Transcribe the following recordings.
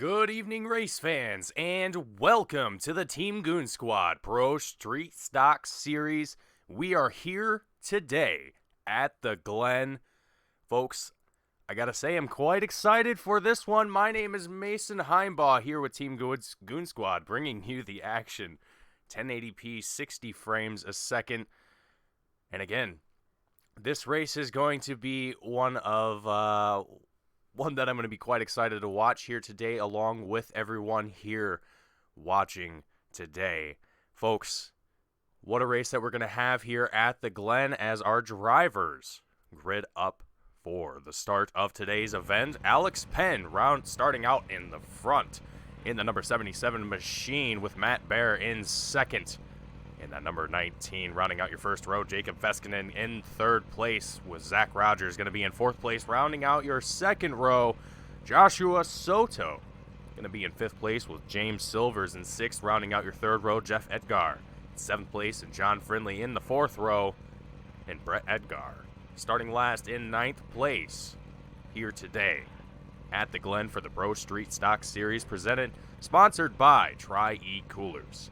Good evening, race fans, and welcome to the Team Goon Squad Pro Street Stock Series. We are here today at the Glen. Folks, I gotta say, I'm quite excited for this one. My name is Mason Heimbaugh here with Team Goon Squad, bringing you the action. 1080p, 60 frames a second. And again, this race is going to be one that I'm going to be quite excited to watch here today, along with everyone here watching today. Folks, what a race that we're going to have here at the Glen as our drivers grid up for the start of today's event. Alex Penn starting out in the front in the number 77 machine, with Matt Bear in second. In that number 19, rounding out your first row, Jacob Veskinen in third place, with Zach Rogers going to be in fourth place. Rounding out your second row, Joshua Soto going to be in fifth place, with James Silvers in sixth. Rounding out your third row, Jeff Edgar in seventh place, and John Friendly in the fourth row, and Brett Edgar starting last in ninth place here today at the Glen for the Pro Street Stock Series, sponsored by Tri-E Coolers.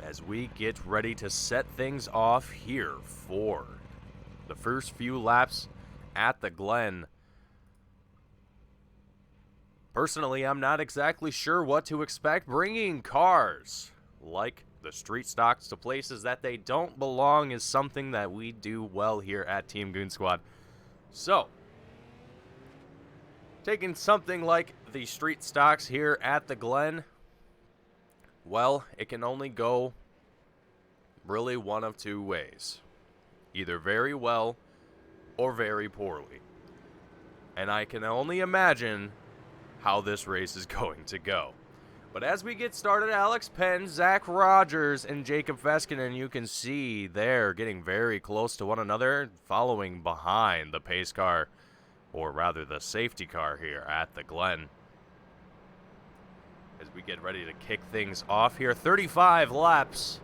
As we get ready to set things off here for the first few laps at the Glen. Personally, I'm not exactly sure what to expect. Bringing cars like the street stocks to places that they don't belong is something that we do well here at Team Goon Squad. So, taking something like the street stocks here at the Glen, well, it can only go really one of two ways. Either very well or very poorly. And I can only imagine how this race is going to go. But as we get started, Alex Penn, Zach Rogers, and Jacob Veskinen, you can see they're getting very close to one another, following behind the pace car, or rather the safety car here at the Glen. As we get ready to kick things off here, 35 laps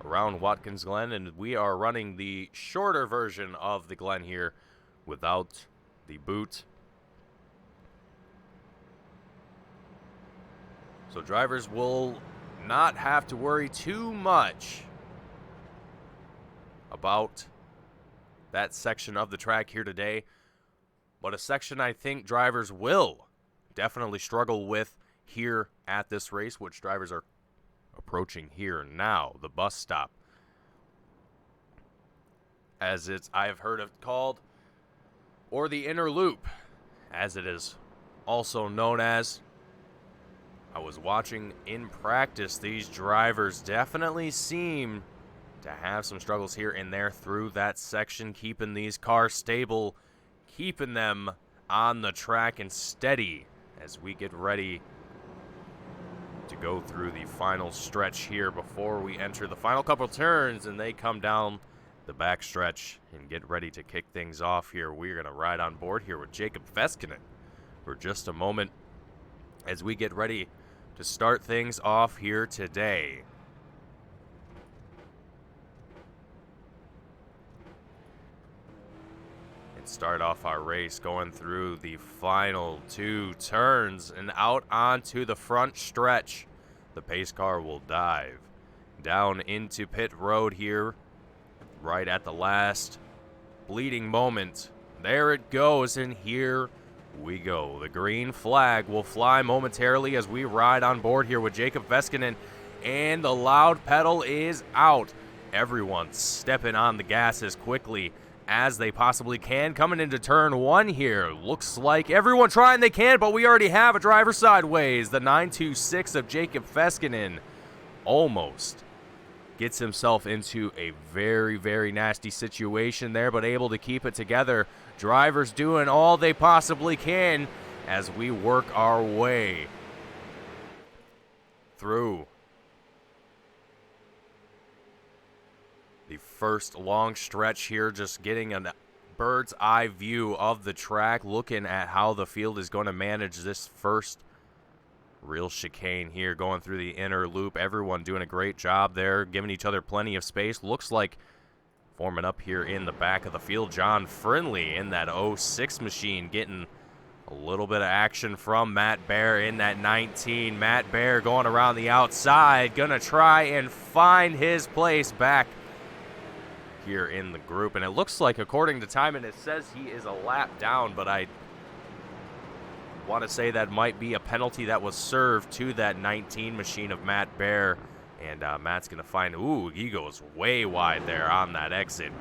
around Watkins Glen, and we are running the shorter version of the Glen here without the boot. So drivers will not have to worry too much about that section of the track here today, but a section I think drivers will definitely struggle with here at this race, which drivers are approaching here now, the bus stop, as I've heard it called, or the inner loop, as it is also known as. I was watching in practice. These drivers definitely seem to have some struggles here and there through that section, keeping these cars stable, keeping them on the track and steady as we get ready to go through the final stretch here before we enter the final couple turns and they come down the back stretch and get ready to kick things off here. We're going to ride on board here with Jacob Veskinen for just a moment as we get ready to start things off here today. And start off our race going through the final two turns and out onto the front stretch. The pace car will dive down into pit road here right at the last bleeding moment. There it goes, and here we go. The green flag will fly momentarily as we ride on board here with Jacob Veskinen, and the loud pedal is out. Everyone stepping on the gas as quickly as they possibly can. Coming into turn one here. Looks like everyone trying they can, but we already have a driver sideways. The 926 of Jacob Veskinen almost gets himself into a very, very nasty situation there, but able to keep it together. Drivers doing all they possibly can as we work our way through the first long stretch here, just getting a bird's eye view of the track, looking at how the field is going to manage this first real chicane here, going through the inner loop. Everyone doing a great job there, giving each other plenty of space. Looks like forming up here in the back of the field, John Friendly in that 06 machine, getting A little bit of action from Matt Bear in that 19. Matt Bear going around the outside, gonna try and find his place back here in the group. And it looks like, according to time, and it says he is a lap down, but I want to say that might be a penalty that was served to that 19 machine of Matt Bear. And Matt's gonna find, ooh, he goes way wide there on that exit.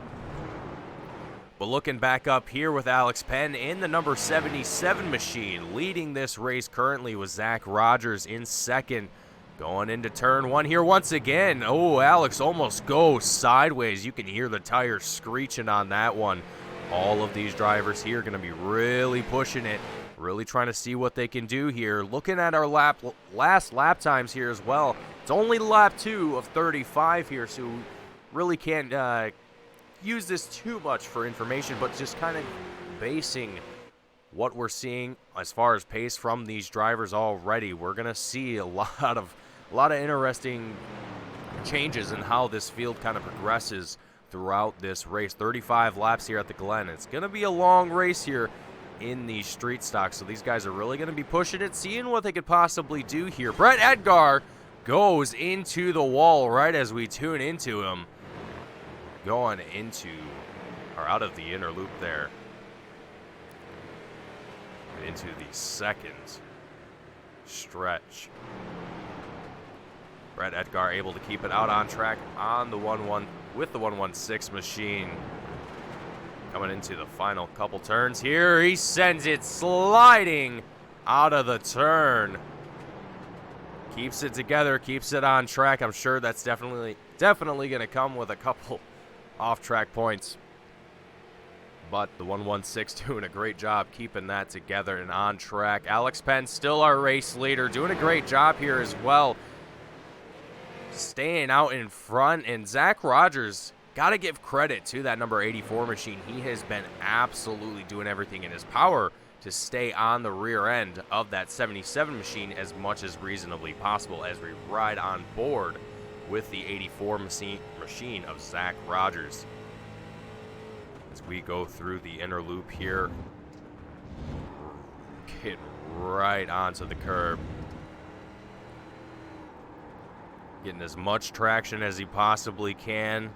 But looking back up here with Alex Penn in the number 77 machine, leading this race currently with Zach Rogers in second. Going into turn one here once again. Oh, Alex almost goes sideways. You can hear the tires screeching on that one. All of these drivers here going to be really pushing it, really trying to see what they can do here. Looking at our last lap times here as well. It's only lap 2 of 35 here, so really can't use this too much for information, but just kind of basing what we're seeing as far as pace from these drivers already. We're gonna see a lot of interesting changes in how this field kind of progresses throughout this race. 35 laps here at the Glen. It's gonna be a long race here in the street stock, so these guys are really gonna be pushing it, seeing what they could possibly do here. Brett Edgar goes into the wall right as we tune into him. Going into, or out of the inner loop there. Into the second stretch. Brett Edgar able to keep it out on track on the 1-1 with the 116 machine. Coming into the final couple turns here. He sends it sliding out of the turn. Keeps it together, keeps it on track. I'm sure that's definitely going to come with a couple off-track points, but the 116 doing a great job keeping that together and on track. Alex Penn still our race leader, doing a great job here as well, staying out in front. And Zach Rogers, got to give credit to that number 84 machine. He has been absolutely doing everything in his power to stay on the rear end of that 77 machine as much as reasonably possible as we ride on board with the 84 machine of Zach Rogers. As we go through the inner loop here, get right onto the curb. Getting as much traction as he possibly can.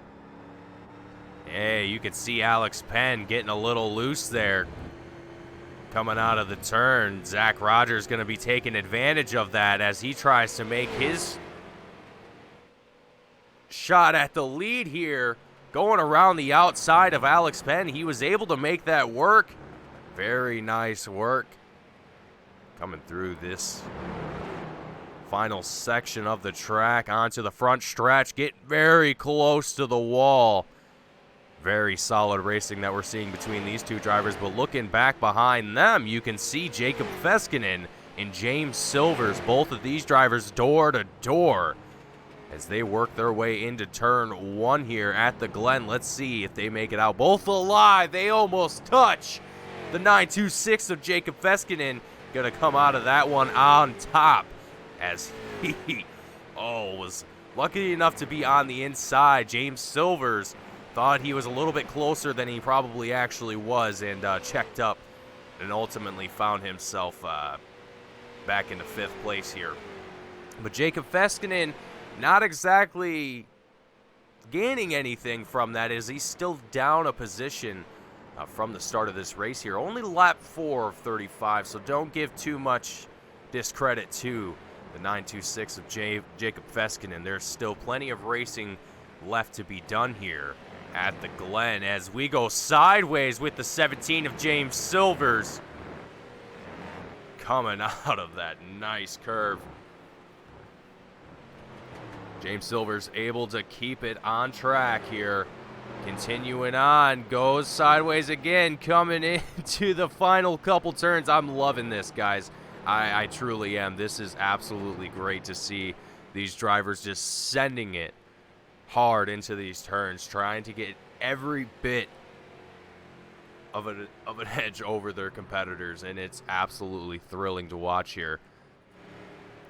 Hey, you can see Alex Penn getting a little loose there. Coming out of the turn, Zach Rogers going to be taking advantage of that as he tries to make his shot at the lead here. Going around the outside of Alex Penn. He was able to make that work. Very nice work. Coming through this final section of the track onto the front stretch. Get very close to the wall. Very solid racing that we're seeing between these two drivers. But looking back behind them, you can see Jacob Feskinen and James Silvers. Both of these drivers door to door as they work their way into turn one here at the Glen. Let's see if they make it out. Both alive. They almost touch. The 926 of Jacob Feskinen going to come out of that one on top as he was lucky enough to be on the inside. James Silvers thought he was a little bit closer than he probably actually was, and checked up and ultimately found himself back into 5th place here. But Jacob Feskinen not exactly gaining anything from that, as he's still down a position from the start of this race here. Only lap 4 of 35, so don't give too much discredit to the 926 of Jacob Feskinen. There's still plenty of racing left to be done here at the Glen as we go sideways with the 17 of James Silvers coming out of that nice curve. James Silvers able to keep it on track here. Continuing on, goes sideways again, coming into the final couple turns. I'm loving this, guys. I truly am. This is absolutely great to see these drivers just sending it hard into these turns, trying to get every bit of an edge over their competitors, and it's absolutely thrilling to watch here.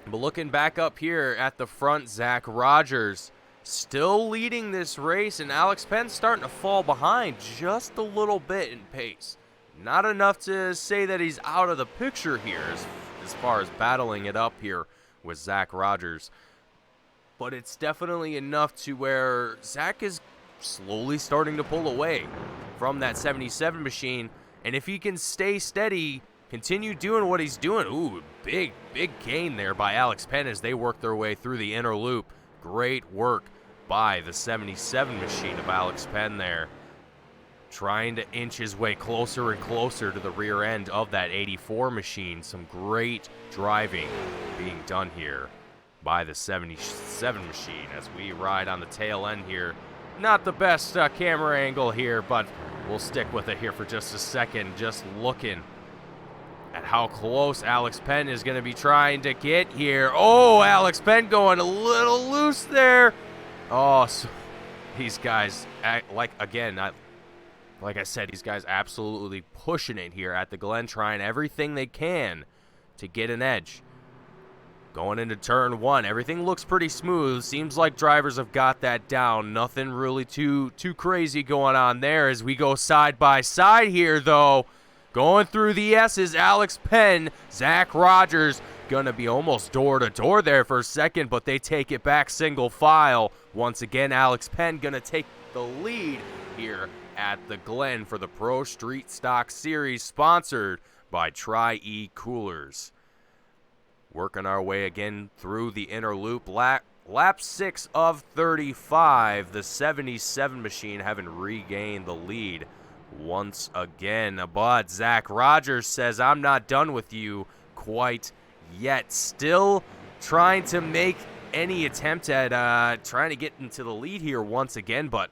But looking back up here at the front, Zach Rogers still leading this race, and Alex Penn starting to fall behind just a little bit in pace. Not enough to say that he's out of the picture here as far as battling it up here with Zach Rogers. But it's definitely enough to where Zach is slowly starting to pull away from that 77 machine. And if he can stay steady, continue doing what he's doing. Ooh, big gain there by Alex Penn as they work their way through the inner loop. Great work by the 77 machine of Alex Penn there, trying to inch his way closer and closer to the rear end of that 84 machine. Some great driving being done here by the 77 machine as we ride on the tail end here. Not the best camera angle here, but we'll stick with it here for just a second. Just looking at how close Alex Penn is going to be trying to get here. Oh, Alex Penn going a little loose there. Oh, so these guys, like I said, these guys absolutely pushing it here at the Glen, trying everything they can to get an edge. Going into turn one, everything looks pretty smooth. Seems like drivers have got that down. Nothing really too crazy going on there as we go side by side here, though. Going through the S's, Alex Penn, Zach Rogers, gonna be almost door to door there for a second, but they take it back single file. Once again, Alex Penn gonna take the lead here at the Glen for the Pro Street Stock Series, sponsored by Tri-E Coolers. Working our way again through the inner loop. Lap 6 of 35. The 77 machine having regained the lead once again. But Zach Rogers says, I'm not done with you quite yet. Still trying to make any attempt at trying to get into the lead here once again, but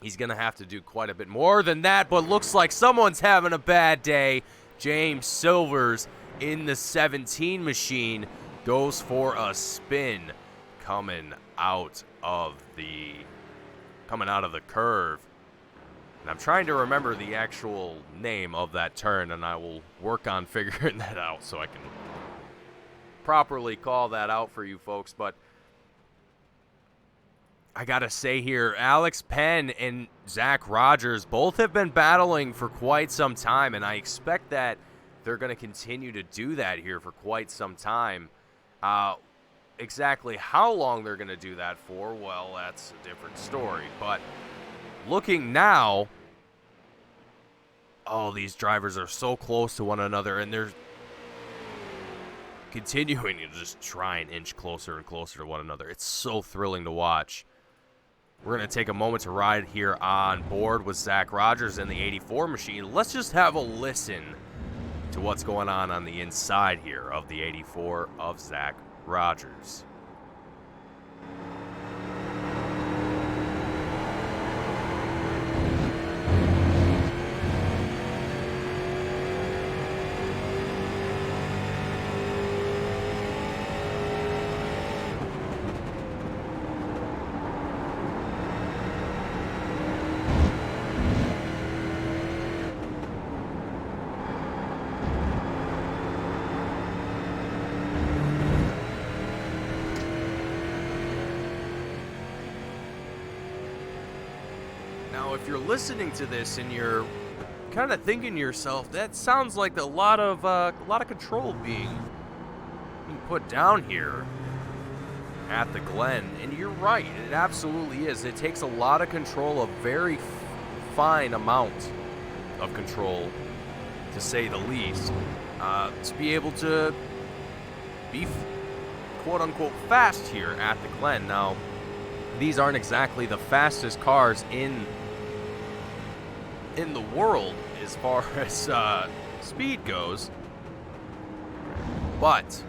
he's going to have to do quite a bit more than that. But looks like someone's having a bad day. James Silvers in the 17 machine goes for a spin coming out of the curve. And I'm trying to remember the actual name of that turn, and I will work on figuring that out so I can properly call that out for you folks. But I gotta say here, Alex Penn and Zach Rogers both have been battling for quite some time, and I expect that they're going to continue to do that here for quite some time. Exactly how long they're going to do that for, well, that's a different story. But looking now, oh, these drivers are so close to one another, and they're continuing to just try and inch closer and closer to one another. It's so thrilling to watch. We're going to take a moment to ride here on board with Zach Rogers in the 84 machine. Let's just have a listen to what's going on the inside here of the 84 of Zach Rogers. Now, if you're listening to this and you're kind of thinking to yourself, that sounds like a lot of control being put down here at the Glen, and you're right, it absolutely is. It takes a lot of control, a very fine amount of control, to say the least, to be able to be quote-unquote fast here at the Glen. Now, these aren't exactly the fastest cars in the world as far as speed goes, but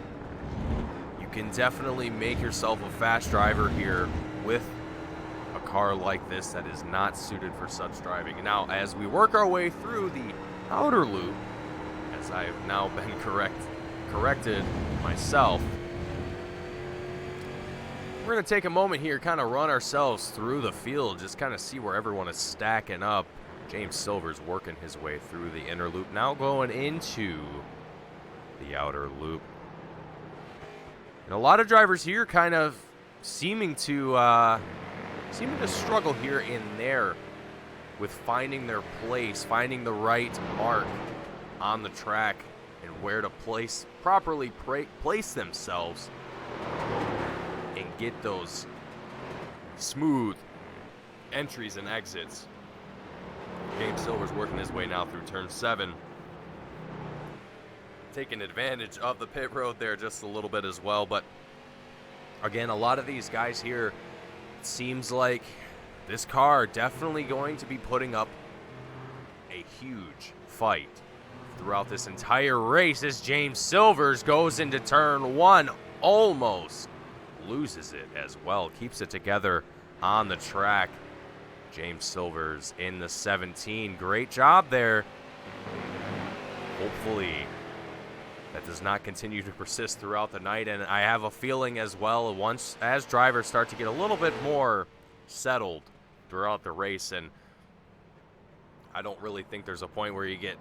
you can definitely make yourself a fast driver here with a car like this that is not suited for such driving. Now, as we work our way through the outer loop, as I have now been corrected myself, we're going to take a moment here, kind of run ourselves through the field, just kind of see where everyone is stacking up. James Silver's working his way through the inner loop, now going into the outer loop. And a lot of drivers here kind of seeming to struggle here in their with finding their place, finding the right mark on the track, and where to properly place themselves and get those smooth entries and exits. James Silver's working his way now through turn 7. Taking advantage of the pit road there just a little bit as well. But again, a lot of these guys here, it seems like this car definitely going to be putting up a huge fight throughout this entire race as James Silvers goes into turn 1, almost loses it as well, keeps it together on the track. James Silvers in the 17. Great job there. Hopefully that does not continue to persist throughout the night, and I have a feeling as well, as drivers start to get a little bit more settled throughout the race, and I don't really think there's a point where you get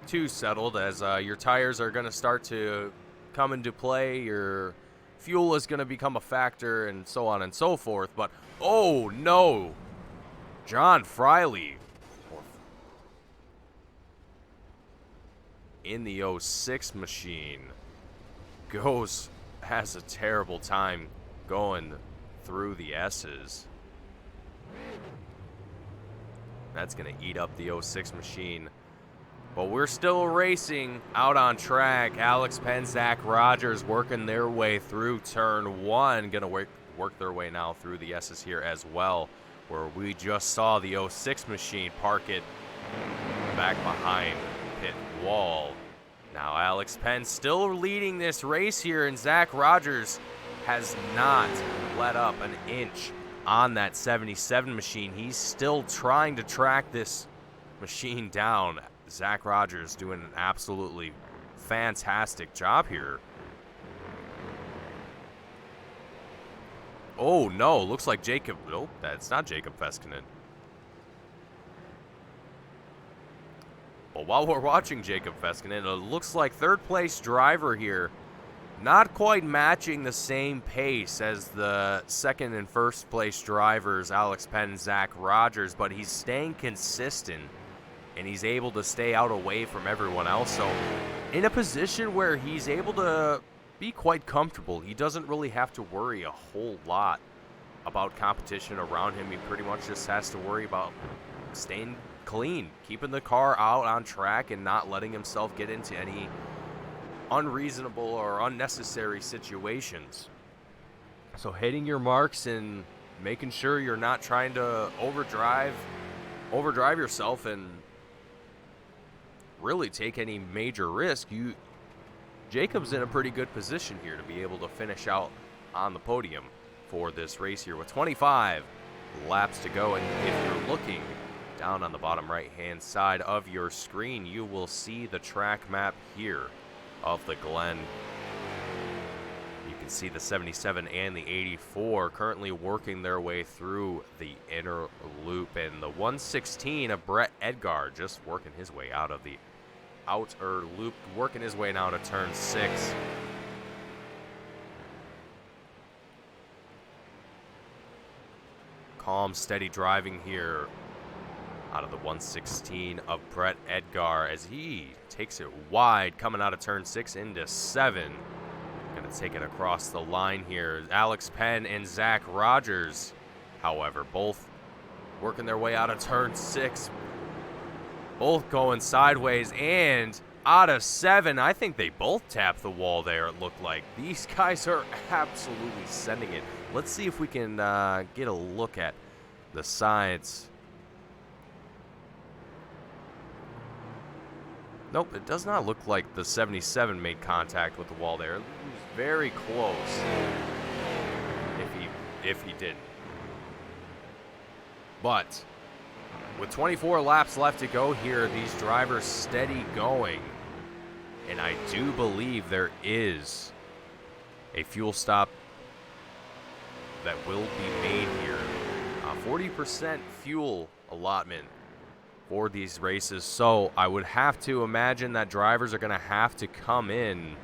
too settled, as your tires are going to start to come into play, your fuel is going to become a factor, and so on and so forth. But oh no, John Friley in the 06 machine has a terrible time going through the S's. That's going to eat up the 06 machine. But we're still racing out on track. Alex Penn, Zach Rogers working their way through turn 1. Going to work their way now through the S's here as well, where we just saw the 06 machine park it back behind the pit wall. Now Alex Penn still leading this race here, and Zach Rogers has not let up an inch on that 77 machine. He's still trying to track this machine down. Zach Rogers doing an absolutely fantastic job here. Oh no, looks like Jacob. Nope, that's not Jacob Feskinen. But while we're watching Jacob Feskinen, it looks like third place driver here, not quite matching the same pace as the second and first place drivers, Alex Penn and Zach Rogers, but he's staying consistent and he's able to stay out away from everyone else. So in a position where he's able to be quite comfortable. He doesn't really have to worry a whole lot about competition around him. He pretty much just has to worry about staying clean, keeping the car out on track and not letting himself get into any unreasonable or unnecessary situations. So hitting your marks and making sure you're not trying to overdrive yourself and really take any major risk. Jacob's in a pretty good position here to be able to finish out on the podium for this race here with 25 laps to go. And if you're looking down on the bottom right-hand side of your screen, you will see the track map here of the Glen. You can see the 77 and the 84 currently working their way through the inner loop, and the 116 of Brett Edgar just working his way out of the outer loop, working his way now to turn 6. Calm, steady driving here out of the 116 of Brett Edgar as he takes it wide coming out of turn 6 into 7. Going to take it across the line here. Alex Penn and Zach Rogers, however, both working their way out of turn 6. Both going sideways and out of 7. I think they both tapped the wall there, it looked like. These guys are absolutely sending it. Let's see if we can get a look at the sides. Nope, it does not look like the 77 made contact with the wall there. It was very close if he didn't. But with 24 laps left to go here, these drivers steady going. And I do believe there is a fuel stop that will be made here. 40% fuel allotment for these races. So I would have to imagine that drivers are going to have to come in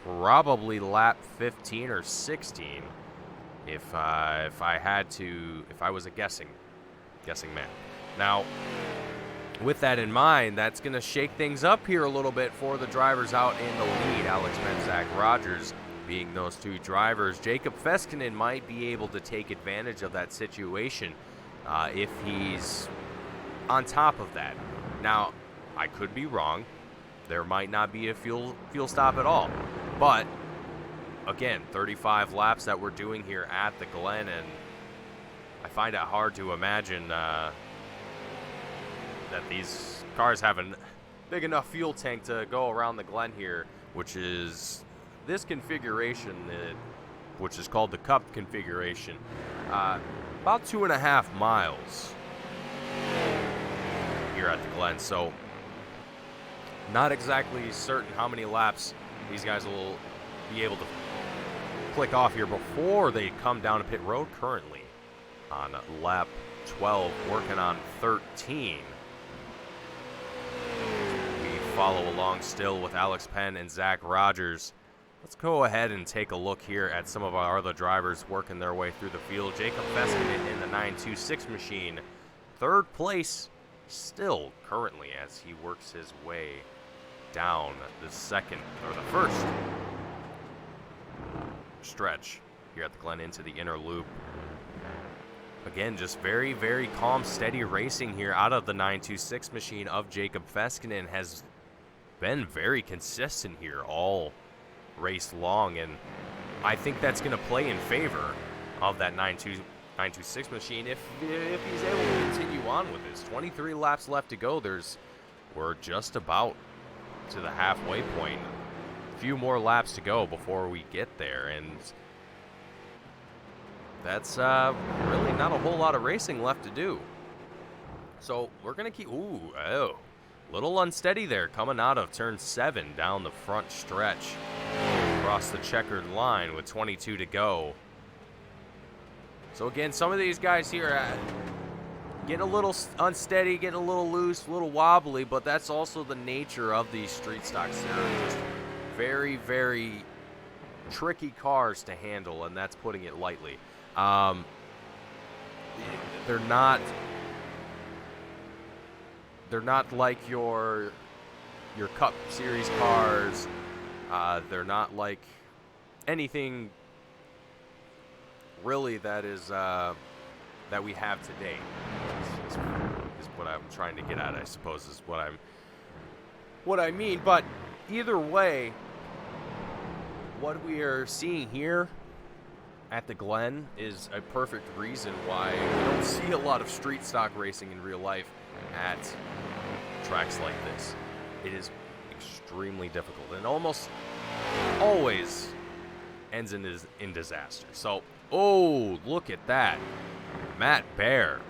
probably lap 15 or 16 if I was guessing. guessing math. Now, with that in mind, that's going to shake things up here a little bit for the drivers out in the lead. Alex Penn, Zach Rogers being those two drivers. Jacob Feskinen might be able to take advantage of that situation if he's on top of that. Now, I could be wrong. There might not be a fuel stop at all. But, again, 35 laps that we're doing here at the Glen, and I find it hard to imagine that these cars have a big enough fuel tank to go around the Glen here, which is this configuration, which is called the Cup configuration, about 2.5 miles here at the Glen. So not exactly certain how many laps these guys will be able to click off here before they come down to pit road. Currently on lap 12, working on 13. We follow along still with Alex Penn and Zach Rogers. Let's go ahead and take a look here at some of our other drivers working their way through the field. Jacob Feskinen in the 926 machine, third place still currently as he works his way down the first stretch here at the Glen into the inner loop. Again, just very, very calm, steady racing here out of the 926 machine of Jacob Feskinen. Has been very consistent here all race long, and I think that's going to play in favor of that 926 machine if he's able to continue on with this. 23 laps left to go. We're just about to the halfway point. A few more laps to go before we get there, and that's really not a whole lot of racing left to do. So we're going to keep... little unsteady there coming out of turn 7 down the front stretch. Across the checkered line with 22 to go. So again, some of these guys here get a little unsteady, get a little loose, a little wobbly, but that's also the nature of these street stocks. They're just very, very tricky cars to handle, and that's putting it lightly. They're not like your Cup Series cars. They're not like anything really that is that we have today. Is what I'm trying to get at, I suppose, is what I mean. But either way, what we are seeing here at the Glen is a perfect reason why we don't see a lot of street stock racing in real life at tracks like this. It is extremely difficult and almost always ends in disaster. So, look at that. Matt Baer.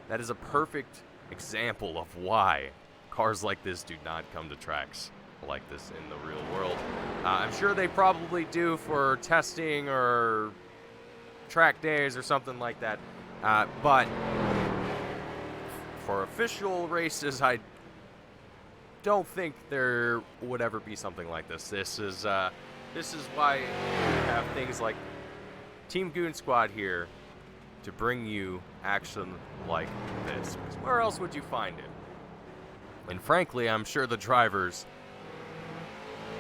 That is a perfect example of why cars like this do not come to tracks like this in the real world. I'm sure they probably do for testing or track days or something like that. But for official races, I don't think there would ever be something like this. This is why we have things like Team Goon Squad here to bring you action like this. Where else would you find it? And frankly, I'm sure the drivers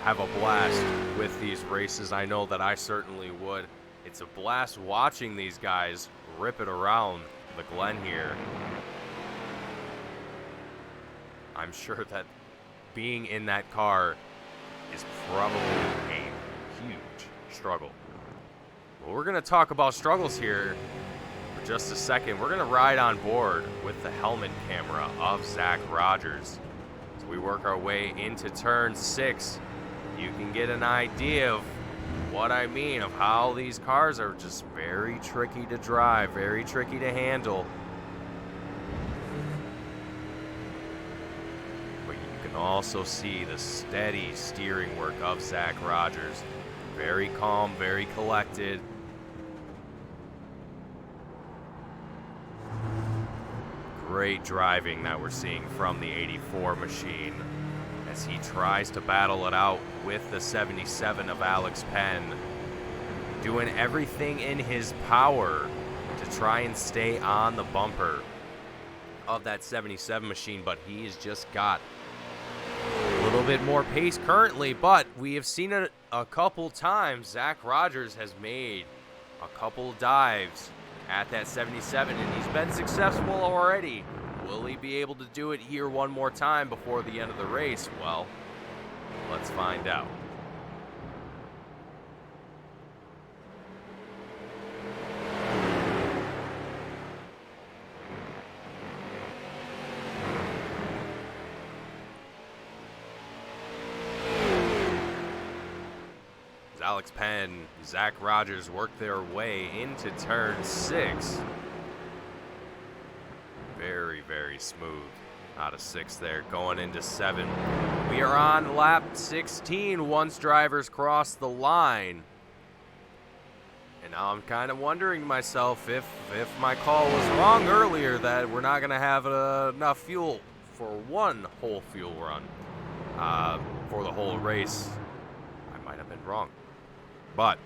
have a blast with these races. I know that I certainly would. It's a blast watching these guys rip it around the Glen here. I'm sure that being in that car is probably a huge struggle. Well, we're going to talk about struggles here for just a second. We're going to ride on board with the helmet camera of Zach Rogers. As we work our way into turn 6, you can get an idea of what I mean, of how these cars are just very tricky to drive, very tricky to handle. But you can also see the steady steering work of Zach Rogers. Very calm, very collected. Great driving that we're seeing from the 84 machine as he tries to battle it out with the 77 of Alex Penn, doing everything in his power to try and stay on the bumper of that 77 machine, but he has just got a little bit more pace currently, but we have seen it a couple times. Zach Rogers has made a couple dives at that 77, and he's been successful already. Will he be able to do it here one more time before the end of the race? Well, let's find out. Alex Penn, Zach Rogers work their way into turn 6. Very, very smooth out of 6 there, going into 7. We are on lap 16 once drivers cross the line. And now I'm kind of wondering myself if my call was wrong earlier that we're not going to have enough fuel for one whole fuel run for the whole race. I might have been wrong. But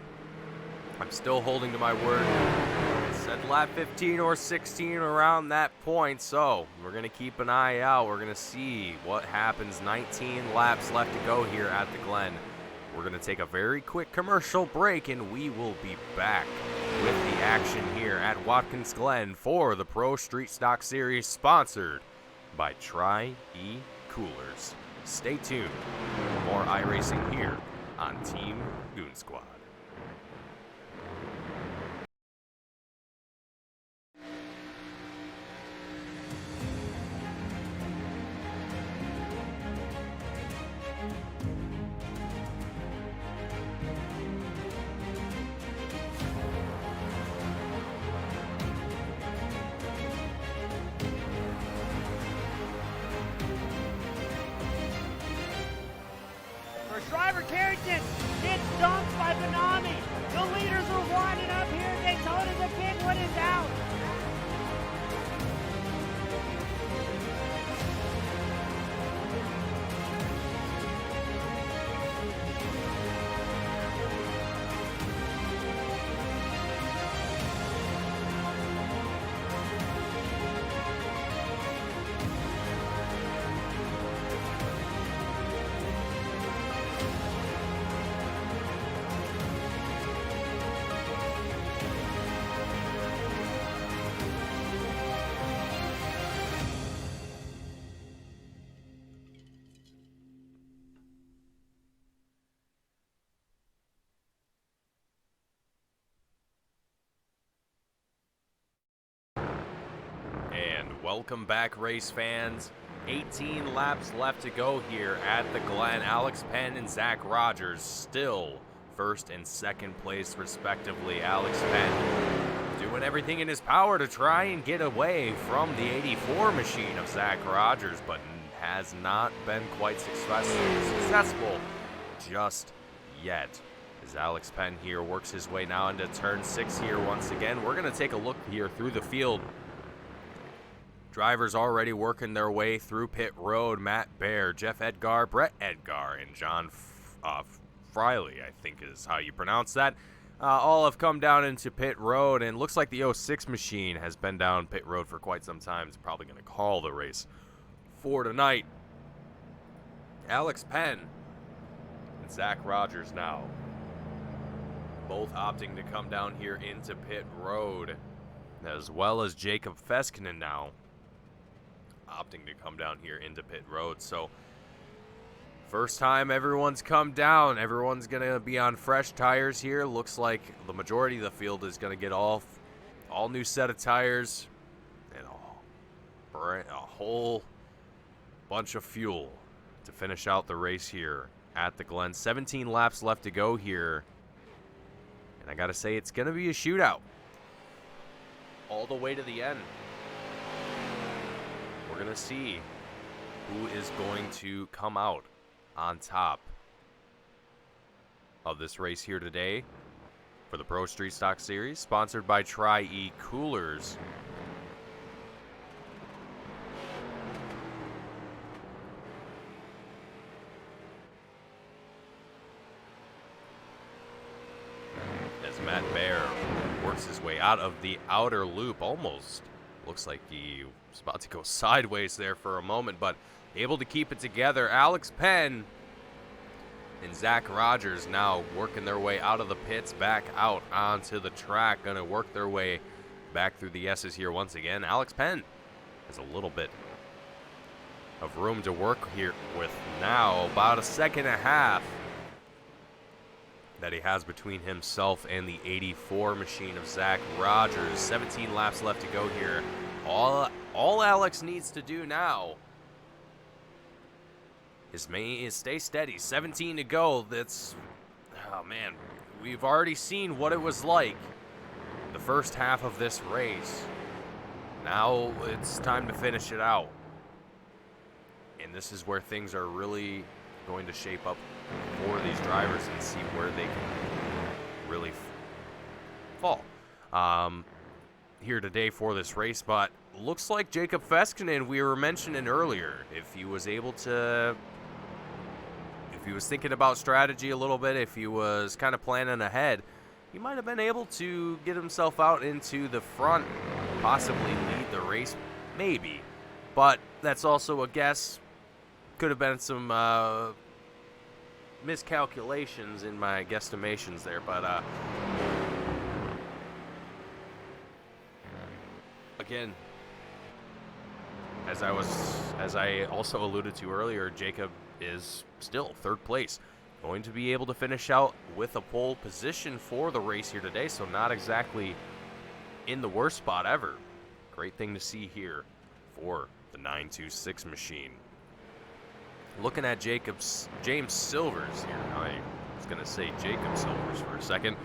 I'm still holding to my word. I said lap 15 or 16 around that point, so we're going to keep an eye out. We're going to see what happens. 19 laps left to go here at the Glen. We're going to take a very quick commercial break, and we will be back with the action here at Watkins Glen for the Pro Street Stock Series, sponsored by Tri-E Coolers. Stay tuned for more iRacing here on Team Goon Squad. Driver Carrington gets dumped by Benami. The leaders are winding up here. Daytona, the big one is out. Welcome back, race fans. 18 laps left to go here at the Glen. Alex Penn and Zach Rogers still first and second place, respectively. Alex Penn doing everything in his power to try and get away from the 84 machine of Zach Rogers, but has not been quite successful just yet. As Alex Penn here works his way now into turn 6 here once again. We're going to take a look here through the field. Drivers already working their way through pit road. Matt Baer, Jeff Edgar, Brett Edgar, and John Friley, I think is how you pronounce that. All have come down into pit road, and looks like the 06 machine has been down pit road for quite some time. It's probably going to call the race for tonight. Alex Penn and Zach Rogers now both opting to come down here into pit road, as well as Jacob Feskinen now opting to come down here into pit road. So first time everyone's come down. Everyone's going to be on fresh tires here. Looks like the majority of the field is going to get all new set of tires and a whole bunch of fuel to finish out the race here at the Glen. 17 laps left to go here. And I got to say, it's going to be a shootout all the way to the end. We're going to see who is going to come out on top of this race here today for the Pro Street Stock Series, sponsored by Tri-E Coolers. As Matt Baer works works his way out of the outer loop. Almost looks like he was about to go sideways there for a moment, but able to keep it together. Alex Penn and Zach Rogers now working their way out of the pits, back out onto the track. Going to work their way back through the S's here once again. Alex Penn has a little bit of room to work here with now. About a second and a half that he has between himself and the 84 machine of Zach Rogers. 17 laps left to go here. All Alex needs to do now is stay steady. 17 to go. That's, oh man, we've already seen what it was like the first half of this race. Now it's time to finish it out. And this is where things are really going to shape up for these drivers and see where they can really fall here today for this race. But looks like Jacob Feskinen, we were mentioning earlier, if he was thinking about strategy a little bit, if he was kind of planning ahead, he might have been able to get himself out into the front, possibly lead the race, maybe. But that's also a guess. Could have been some miscalculations in my guesstimations there, but again, as I also alluded to earlier, Jacob is still third place, going to be able to finish out with a pole position for the race here today, so not exactly in the worst spot ever. Great thing to see here for the 926 machine. Looking at James Silvers here. I was going to say Jacob Silvers for a second.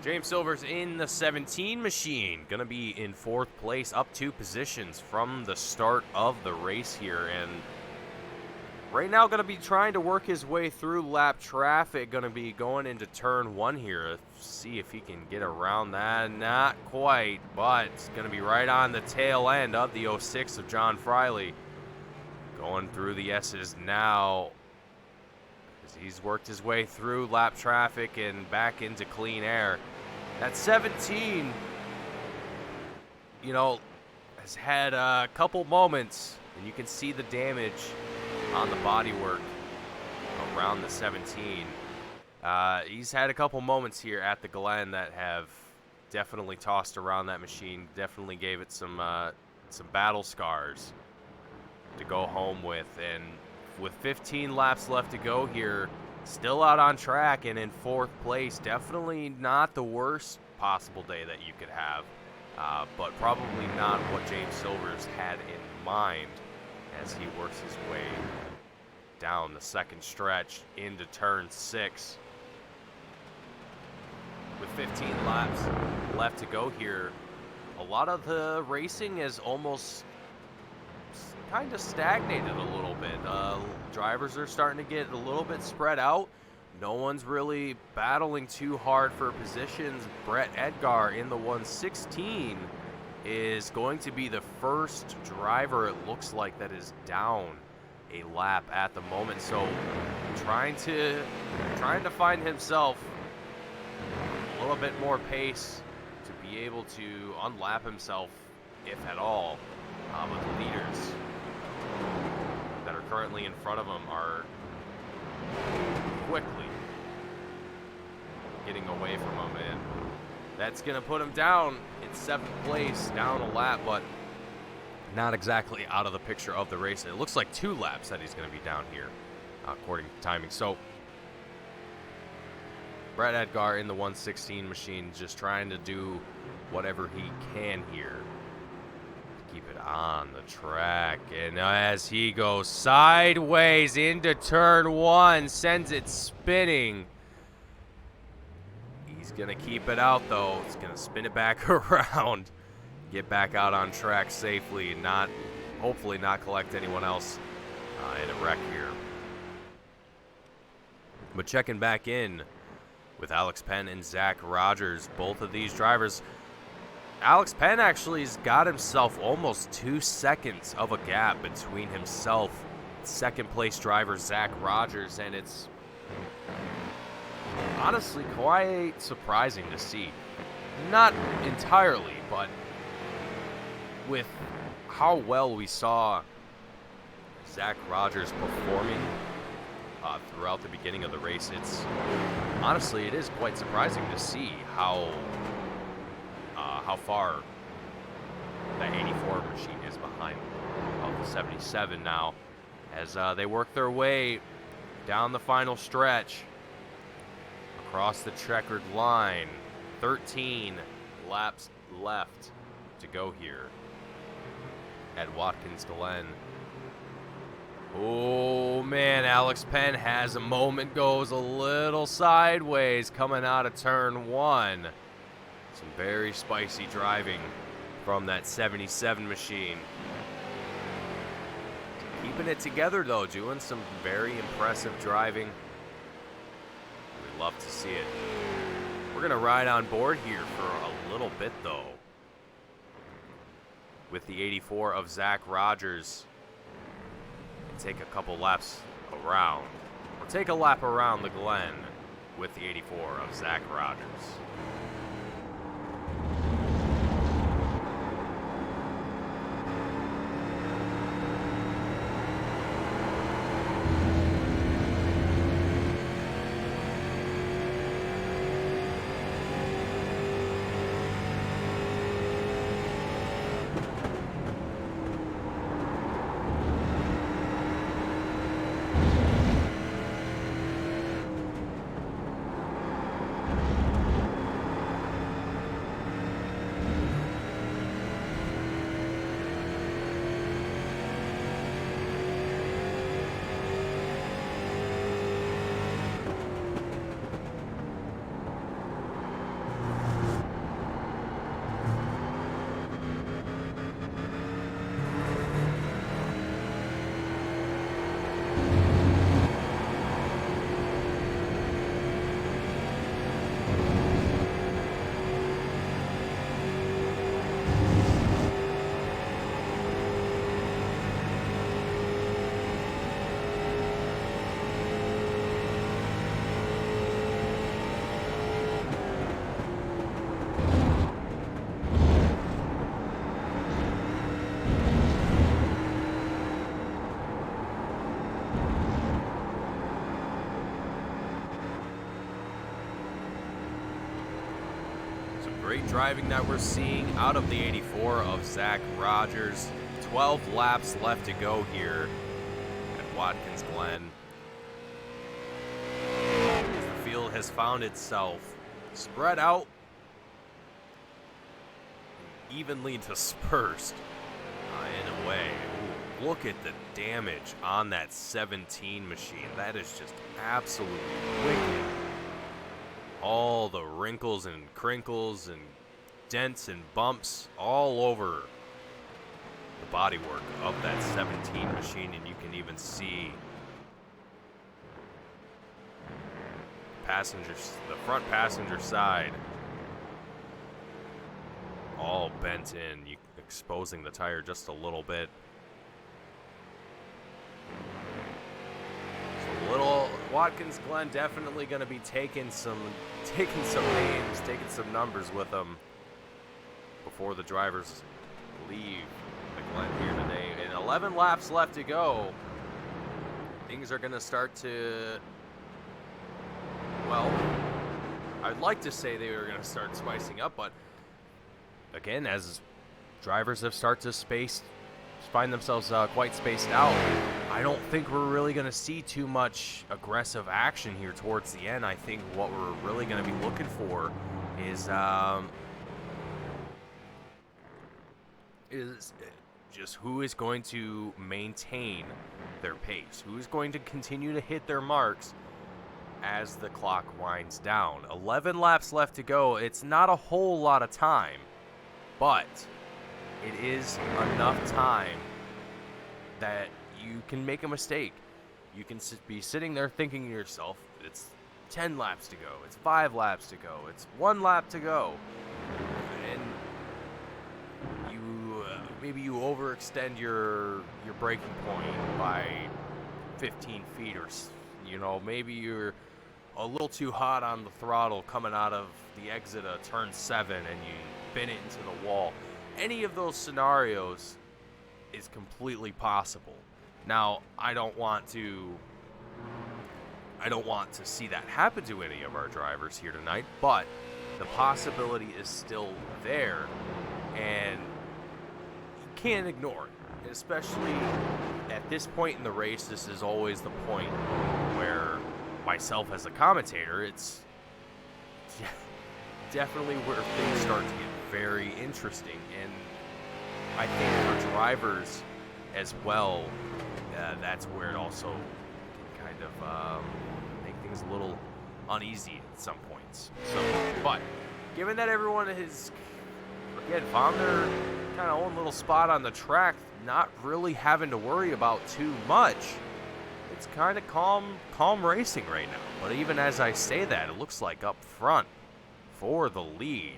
James Silvers in the 17 machine. Going to be in fourth place, up 2 positions from the start of the race here. And right now going to be trying to work his way through lap traffic. Going to be going into turn 1 here. See if he can get around that. Not quite, but it's going to be right on the tail end of the 06 of John Friley. Going through the S's now as he's worked his way through lap traffic and back into clean air. That 17, has had a couple moments, and you can see the damage on the bodywork around the 17. He's had a couple moments here at the Glen that have definitely tossed around that machine, definitely gave it some battle scars to go home with. And with 15 laps left to go here, still out on track and in fourth place, definitely not the worst possible day that you could have, but probably not what James Silvers had in mind as he works his way down the second stretch into turn 6. With 15 laps left to go here, a lot of the racing is almost kind of stagnated a little bit. Drivers are starting to get a little bit spread out. No one's really battling too hard for positions. Brett Edgar in the 116 is going to be the first driver, it looks like, that is down a lap at the moment. So trying to find himself a little bit more pace to be able to unlap himself, if at all. But the leaders that are currently in front of him are quickly getting away from him, and that's going to put him down in 7th place, down a lap, but not exactly out of the picture of the race. It looks like 2 laps that he's going to be down here, according to timing. So Brett Edgar in the 116 machine just trying to do whatever he can here. Keep it on the track, and as he goes sideways into turn 1, sends it spinning. He's gonna keep it out though. He's gonna spin it back around, get back out on track safely, and hopefully not collect anyone else in a wreck here. But checking back in with Alex Penn and Zach Rogers, both of these drivers. Alex Penn actually has got himself almost 2 seconds of a gap between himself, second place driver Zach Rogers, and it's honestly quite surprising to see. not entirely, but with how well we saw Zach Rogers performing throughout the beginning of the race, it is quite surprising to see how far that 84 machine is behind the 77 now, as they work their way down the final stretch across the checkered line. 13 laps left to go here at Watkins Glen. Oh man, Alex Penn has a moment, goes a little sideways coming out of turn 1. Some very spicy driving from that 77 machine. Keeping it together though, doing some very impressive driving. We love to see it. We're gonna ride on board here for a little bit though, with the 84 of Zach Rogers, and take a couple laps around, or take a lap around the Glen with the 84 of Zach Rogers. Great driving that we're seeing out of the 84 of Zach Rogers. 12 laps left to go here at Watkins Glen. The field has found itself spread out, evenly dispersed in a way. Ooh, look at the damage on that 17 machine. That is just absolutely wicked. All the wrinkles and crinkles and dents and bumps all over the bodywork of that 17 machine, and you can even see the front passenger side all bent in, exposing the tire just a little bit. Little Watkins Glen definitely going to be taking some names, taking some numbers with them before the drivers leave the Glen here today. And 11 laps left to go. Things are going to start to, well, I'd like to say they were going to start spicing up, but again, as drivers have started to find themselves quite spaced out, I don't think we're really going to see too much aggressive action here towards the end. I think what we're really going to be looking for is just who is going to maintain their pace, who is going to continue to hit their marks as the clock winds down. 11 laps left to go. It's not a whole lot of time, but it is enough time that you can make a mistake. You can be sitting there thinking to yourself, it's 10 laps to go, it's 5 laps to go, it's 1 lap to go, and maybe you overextend your braking point by 15 feet, or maybe you're a little too hot on the throttle coming out of the exit of turn 7 and you bin it into the wall. Any of those scenarios is completely possible. Now, I don't want to see that happen to any of our drivers here tonight, but the possibility is still there, and you can't ignore it. Especially at this point in the race, this is always the point where myself as a commentator, it's definitely where things start to get very interesting. And I think for drivers as well, that's where it also can kind of make things a little uneasy at some points. So, but given that everyone has, again, found their kind of own little spot on the track, not really having to worry about too much, it's kind of calm racing right now. But even as I say that, it looks like up front for the lead,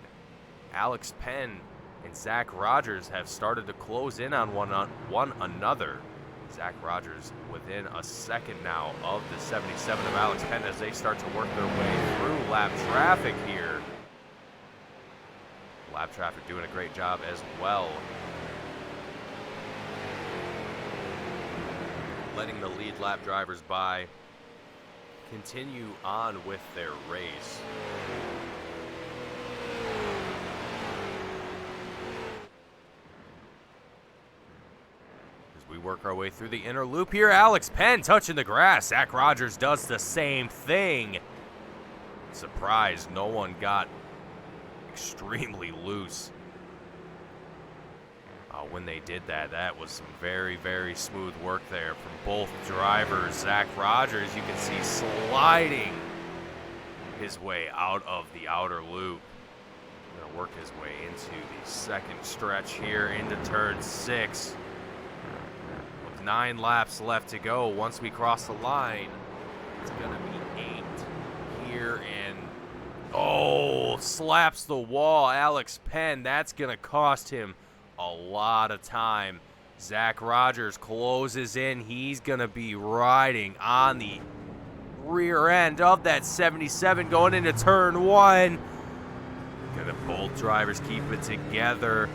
Alex Penn and Zach Rogers have started to close in on one another. Zach Rogers within a second now of the 77 of Alex Penn as they start to work their way through lap traffic here. Lap traffic doing a great job as well, letting the lead lap drivers by continue on with their race. We work our way through the inner loop here. Alex Penn touching the grass. Zach Rogers does the same thing. Surprised no one got extremely loose. When they did that, that was some very, very smooth work there from both drivers. Zach Rogers, you can see sliding his way out of the outer loop. Gonna work his way into the second stretch here into turn 6. 9 laps left to go. Once we cross the line, it's gonna be 8 here, and slaps the wall. Alex Penn, that's gonna cost him a lot of time. Zach Rogers closes in. He's gonna be riding on the rear end of that 77 going into turn 1. Gonna both drivers keep it together.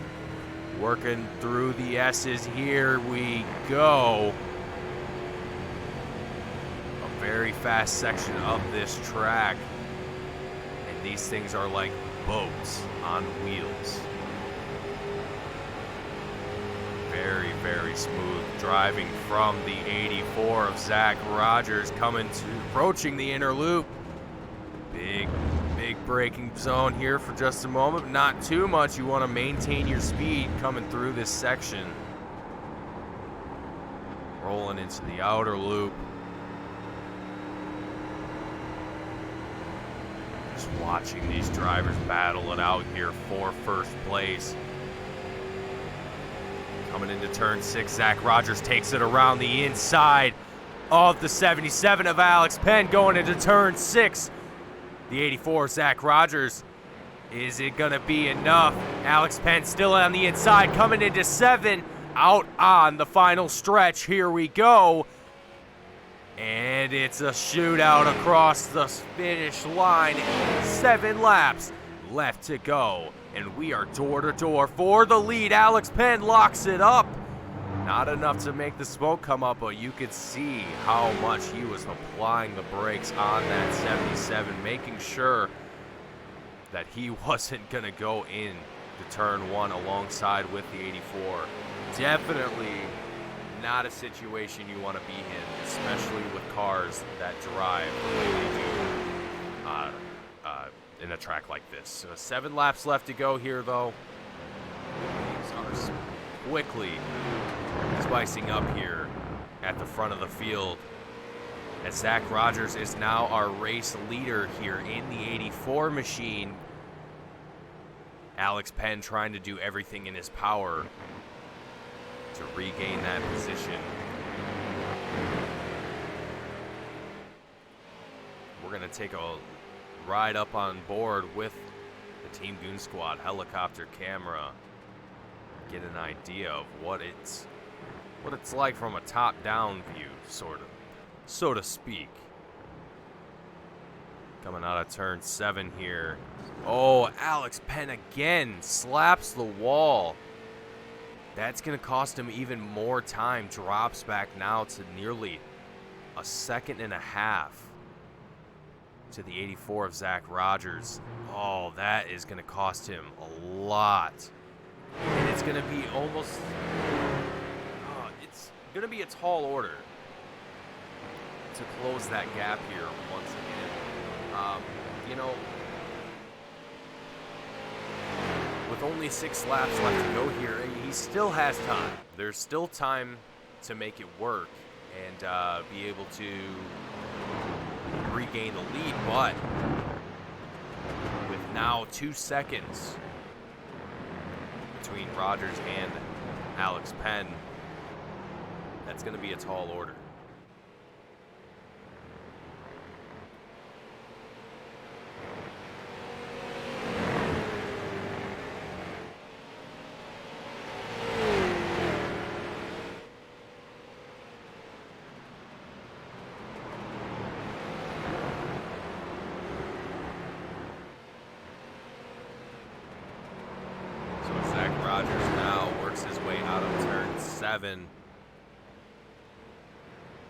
Working through the S's, here we go. A very fast section of this track. And these things are like boats on wheels. Very, very smooth driving from the 84 of Zach Rogers approaching the inner loop. Big braking zone here for just a moment, but not too much. You want to maintain your speed coming through this section. Rolling into the outer loop. Just watching these drivers battle it out here for first place. Coming into turn 6, Zach Rogers takes it around the inside of the 77 of Alex Penn going into turn 6. The 84, Zach Rogers. Is it going to be enough? Alex Penn still on the inside, coming into 7. Out on the final stretch. Here we go. And it's a shootout across the finish line. 7 laps left to go. And we are door to door for the lead. Alex Penn locks it up. Not enough to make the smoke come up, but you could see how much he was applying the brakes on that 77, making sure that he wasn't going to go in to turn 1 alongside with the 84. Definitely not a situation you want to be in, especially with cars that drive the way they do in a track like this. So 7 laps left to go here, though. These are quickly spicing up here at the front of the field, as Zach Rogers is now our race leader here in the 84 machine. Alex Penn trying to do everything in his power to regain that position. We're going to take a ride up on board with the Team Goon Squad helicopter camera, get an idea of what it's like from a top-down view, sort of, so to speak. Coming out of turn 7 here. Oh, Alex Penn again slaps the wall. That's going to cost him even more time. Drops back now to nearly a second and a half to the 84 of Zach Rogers. Oh, that is going to cost him a lot. And it's going to be almost... it's going to be a tall order to close that gap here once again. With only 6 laps left to go here, he still has time. There's still time to make it work and be able to regain the lead, but with now 2 seconds between Rogers and Alex Penn, that's going to be a tall order. Rogers now works his way out of turn 7.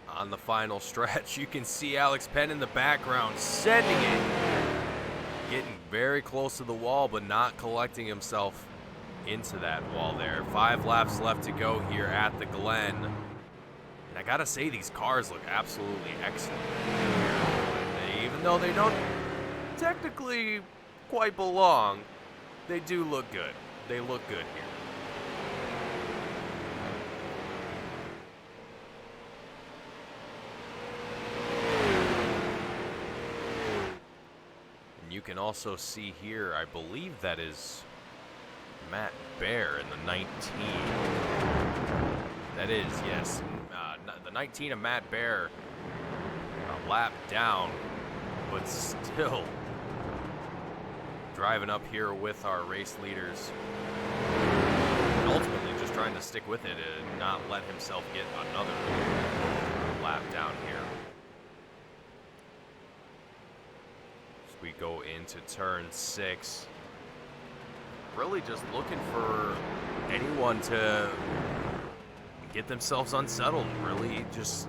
On the final stretch, you can see Alex Penn in the background sending it. Getting very close to the wall, but not collecting himself into that wall there. 5 laps left to go here at the Glen. And I gotta say, these cars look absolutely excellent. Even though they don't technically quite belong, they do look good. They look good here. And you can also see here, I believe that is Matt Bear in the 19. That is, yes. The 19 of Matt Bear, a lap down, but still driving up here with our race leaders. And ultimately just trying to stick with it and not let himself get another lap down here. As we go into turn 6. Really just looking for anyone to get themselves unsettled. Really just,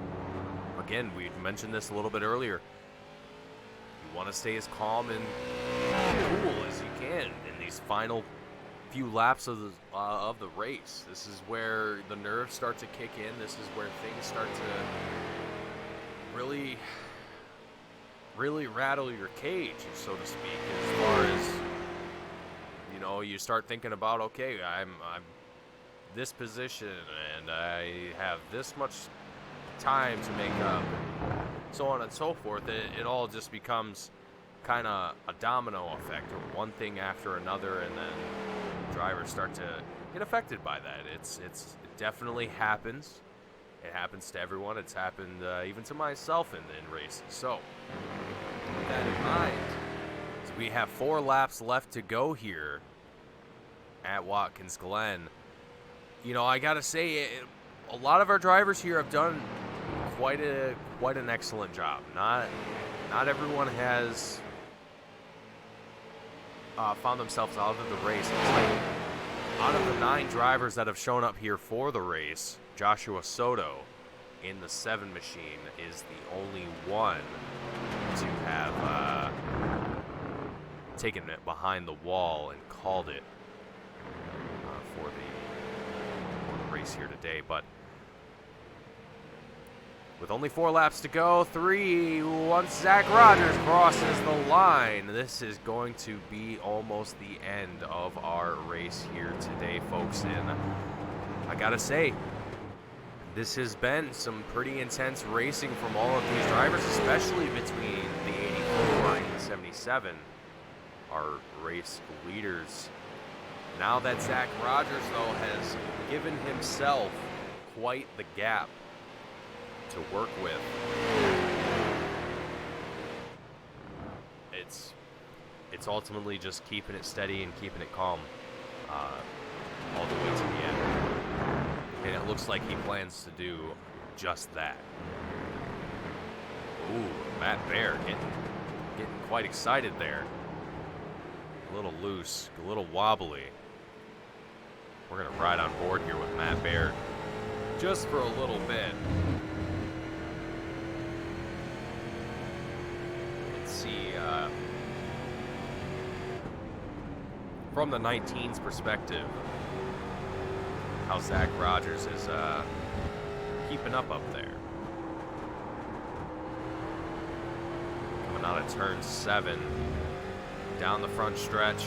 again, we mentioned this a little bit earlier. You want to stay as calm and cool as you can in these final few laps of the race. This is where the nerves start to kick in. This is where things start to really rattle your cage, so to speak, as far as, you know, you start thinking about, okay, I'm this position and I have this much time to make up, so on and so forth. It all just becomes kind of a domino effect, or one thing after another, and then drivers start to get affected by that. It definitely happens. It happens to everyone. It's happened even to myself in races. So with that in mind, so we have 4 laps left to go here at Watkins Glen. You know, I gotta say, a lot of our drivers here have done quite an excellent job. Not everyone has found themselves out of the race. It's like, out of the 9 drivers that have shown up here for the race, Joshua Soto in the 7 machine is the only one to have taken it behind the wall and called it for the race here today. But with only 4 laps to go, 3, once Zach Rogers crosses the line, this is going to be almost the end of our race here today, folks. And I gotta say, this has been some pretty intense racing from all of these drivers, especially between the 84 and the 77, our race leaders. Now that Zach Rogers, though, has given himself quite the gap to work with, it's ultimately just keeping it steady and keeping it calm all the way to the end. And it looks like he plans to do just that. Ooh, Matt Bear getting quite excited there. A little loose, a little wobbly. We're going to ride on board here with Matt Baird just for a little bit. Let's see, from the 19's perspective, how Zach Rogers is keeping up there. Coming out of turn 7, down the front stretch.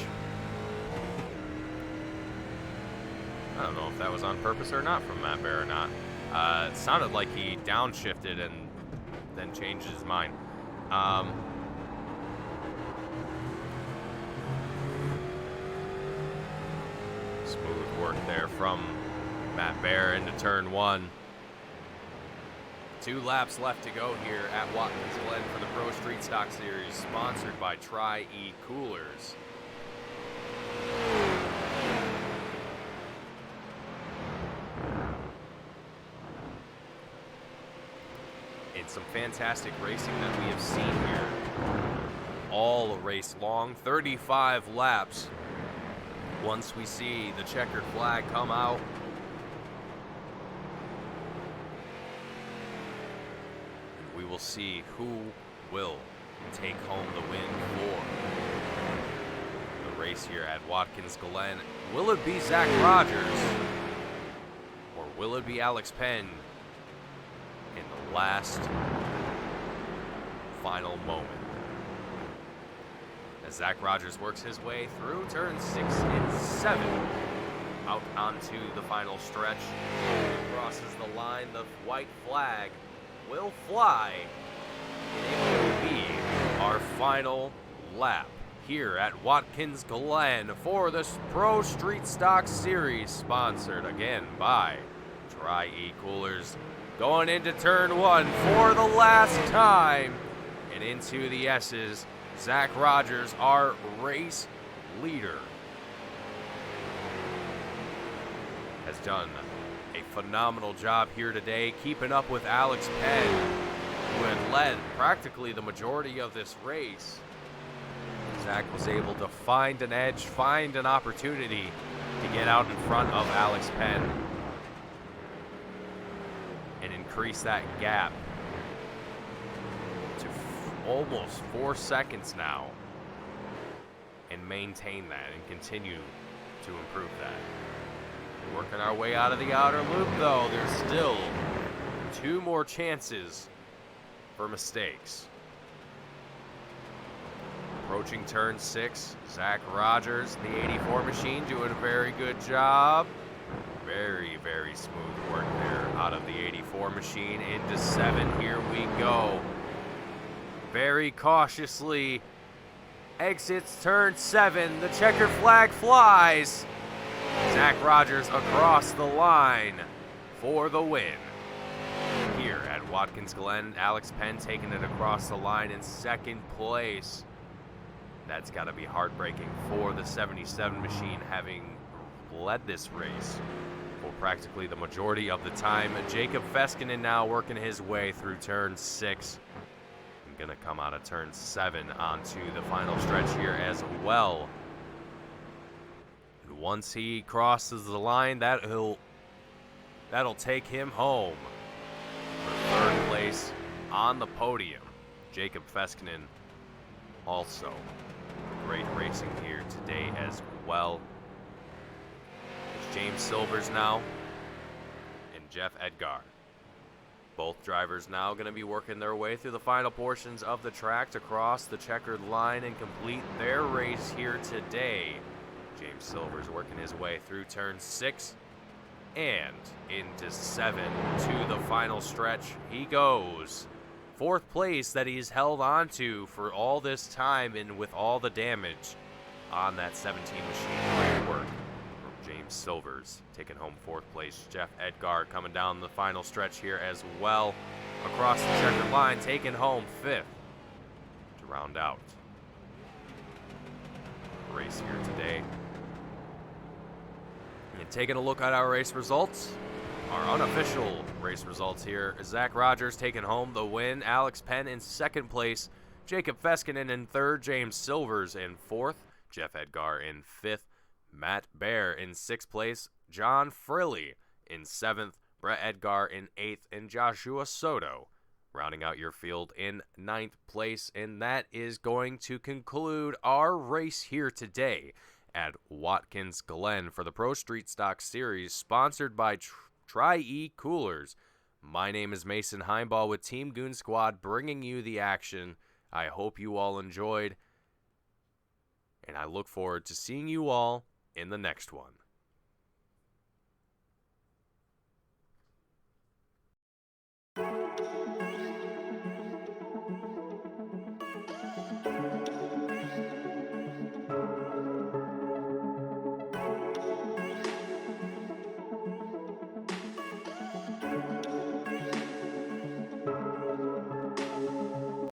I don't know if that was on purpose or not from Matt Bear or not. It sounded like he downshifted and then changed his mind. Smooth work there from Matt Bear into turn 1. 2 laps left to go here at Watkins Glen for the Pro Street Stock Series, sponsored by Tri-E Coolers. It's some fantastic racing that we have seen here. All race long, 35 laps. Once we see the checkered flag come out, we will see who will take home the win for the race here at Watkins Glen. Will it be Zach Rogers or will it be Alex Penn in the last final moment? As Zach Rogers works his way through turns 6 and 7, out onto the final stretch, crosses the line, the white flag will fly, and it will be our final lap here at Watkins Glen for the Pro Street Stock Series, sponsored again by Tri-E Coolers. Going into turn 1 for the last time, and into the S's. Zach Rogers, our race leader, has done a phenomenal job here today, keeping up with Alex Penn, who had led practically the majority of this race. Zach was able to find an edge, find an opportunity to get out in front of Alex Penn and increase that gap to almost 4 seconds now, and maintain that and continue to improve that. Working our way out of the outer loop, though. There's still 2 more chances for mistakes. Approaching turn 6, Zach Rogers, the 84 machine, doing a very good job. Very, very smooth work there out of the 84 machine. Into 7, here we go. Very cautiously exits turn 7. The checkered flag flies. Zach Rogers across the line for the win. Here at Watkins Glen, Alex Penn taking it across the line in 2nd place. That's got to be heartbreaking for the 77 machine, having led this race for practically the majority of the time. Jacob Feskinen now working his way through turn 6. And gonna come out of turn 7 onto the final stretch here as well. And once he crosses the line, that'll take him home for 3rd place on the podium. Jacob Feskinen also great racing here today as well. It's James Silvers now and Jeff Edgar. Both drivers now going to be working their way through the final portions of the track to cross the checkered line and complete their race here today. James Silvers working his way through turn 6 and into 7 to the final stretch he goes. 4th place that he's held on to for all this time, and with all the damage on that 17 machine. Great work from James Silvers, taking home 4th place. Jeff Edgar coming down the final stretch here as well, across the checkered line, taking home 5th to round out the race here today. And taking a look at our race results, our unofficial race results here, Zach Rogers taking home the win. Alex Penn in 2nd place. Jacob Feskinen in third, James Silvers in fourth, Jeff Edgar in fifth, Matt Bear in sixth place, John Frilly in seventh, Brett Edgar in eighth, and Joshua Soto rounding out your field in ninth place. And that is going to conclude our race here today at Watkins Glen for the Pro Street Stock Series, sponsored by Tri-E Coolers. My name is Mason Heimball with Team Goon Squad, bringing you the action. I hope you all enjoyed, and I look forward to seeing you all in the next one.